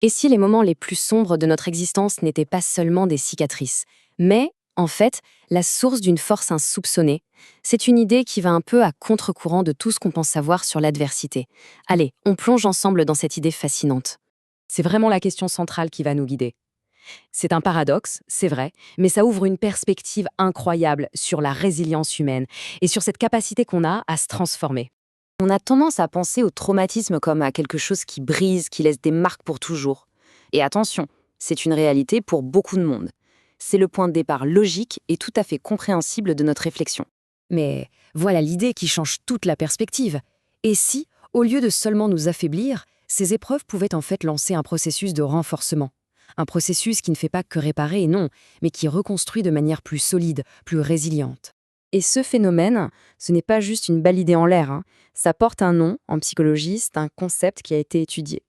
Et si les moments les plus sombres de notre existence n'étaient pas seulement des cicatrices, mais, en fait, la source d'une force insoupçonnée? C'est une idée qui va un peu à contre-courant de tout ce qu'on pense savoir sur l'adversité. Allez, on plonge ensemble dans cette idée fascinante. C'est vraiment la question centrale qui va nous guider. C'est un paradoxe, c'est vrai, mais ça ouvre une perspective incroyable sur la résilience humaine et sur cette capacité qu'on a à se transformer. On a tendance à penser au traumatisme comme à quelque chose qui brise, qui laisse des marques pour toujours. Et attention, c'est une réalité pour beaucoup de monde. C'est le point de départ logique et tout à fait compréhensible de notre réflexion. Mais voilà l'idée qui change toute la perspective. Et si, au lieu de seulement nous affaiblir, ces épreuves pouvaient en fait lancer un processus de renforcement? Un processus qui ne fait pas que réparer, non, mais qui reconstruit de manière plus solide, plus résiliente. Et ce phénomène, ce n'est pas juste une belle idée en l'air, hein. Ça porte un nom en psychologie, c'est un concept qui a été étudié.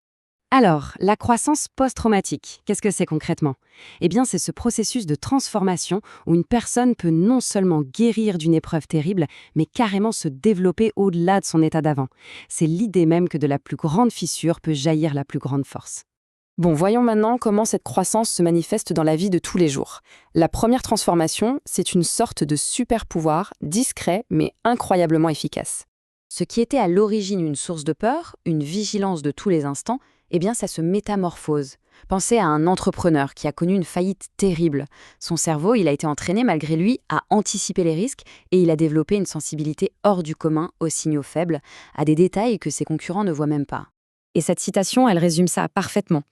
Alors, la croissance post-traumatique, qu'est-ce que c'est concrètement? Eh bien, c'est ce processus de transformation où une personne peut non seulement guérir d'une épreuve terrible, mais carrément se développer au-delà de son état d'avant. C'est l'idée même que de la plus grande fissure peut jaillir la plus grande force. Bon, voyons maintenant comment cette croissance se manifeste dans la vie de tous les jours. La première transformation, c'est une sorte de super pouvoir, discret mais incroyablement efficace. Ce qui était à l'origine une source de peur, une vigilance de tous les instants, eh bien ça se métamorphose. Pensez à un entrepreneur qui a connu une faillite terrible. Son cerveau, il a été entraîné malgré lui à anticiper les risques et il a développé une sensibilité hors du commun aux signaux faibles, à des détails que ses concurrents ne voient même pas. Et cette citation, elle résume ça parfaitement.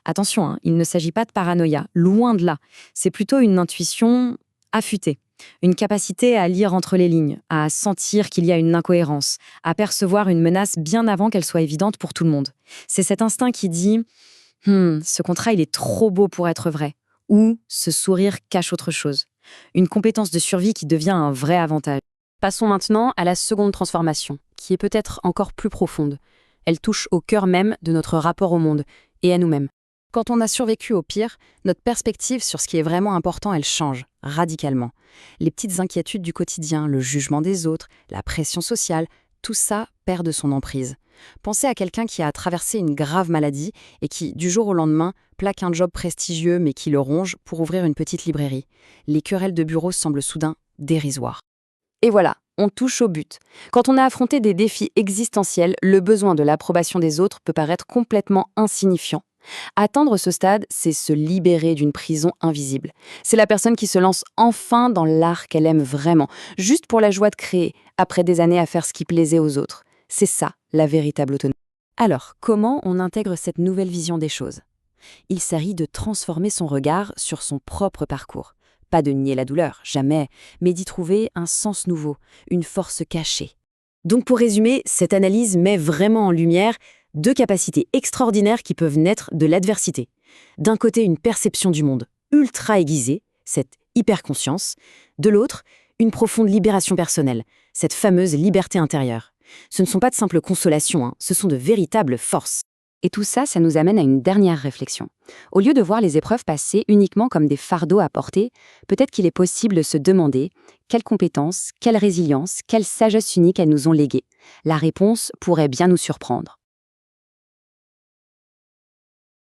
Attention, hein, il ne s'agit pas de paranoïa, loin de là. C'est plutôt une intuition affûtée, une capacité à lire entre les lignes, à sentir qu'il y a une incohérence, à percevoir une menace bien avant qu'elle soit évidente pour tout le monde. C'est cet instinct qui dit ce contrat, il est trop beau pour être vrai » ou « ce sourire cache autre chose ». Une compétence de survie qui devient un vrai avantage. Passons maintenant à la seconde transformation, qui est peut-être encore plus profonde. Elle touche au cœur même de notre rapport au monde et à nous-mêmes. Quand on a survécu au pire, notre perspective sur ce qui est vraiment important, elle change radicalement. Les petites inquiétudes du quotidien, le jugement des autres, la pression sociale, tout ça perd de son emprise. Pensez à quelqu'un qui a traversé une grave maladie et qui, du jour au lendemain, plaque un job prestigieux mais qui le ronge pour ouvrir une petite librairie. Les querelles de bureau semblent soudain dérisoires. Et voilà, on touche au but. Quand on a affronté des défis existentiels, le besoin de l'approbation des autres peut paraître complètement insignifiant. Atteindre ce stade, c'est se libérer d'une prison invisible. C'est la personne qui se lance enfin dans l'art qu'elle aime vraiment, juste pour la joie de créer, après des années à faire ce qui plaisait aux autres. C'est ça, la véritable autonomie. Alors, comment on intègre cette nouvelle vision des choses? Il s'agit de transformer son regard sur son propre parcours. Pas de nier la douleur, jamais, mais d'y trouver un sens nouveau, une force cachée. Donc pour résumer, cette analyse met vraiment en lumière deux capacités extraordinaires qui peuvent naître de l'adversité. D'un côté, une perception du monde ultra aiguisée, cette hyperconscience. De l'autre, une profonde libération personnelle, cette fameuse liberté intérieure. Ce ne sont pas de simples consolations, hein, ce sont de véritables forces. Et tout ça, ça nous amène à une dernière réflexion. Au lieu de voir les épreuves passées uniquement comme des fardeaux à porter, peut-être qu'il est possible de se demander quelles compétences, quelle résilience, quelle sagesse unique elles nous ont léguées. La réponse pourrait bien nous surprendre.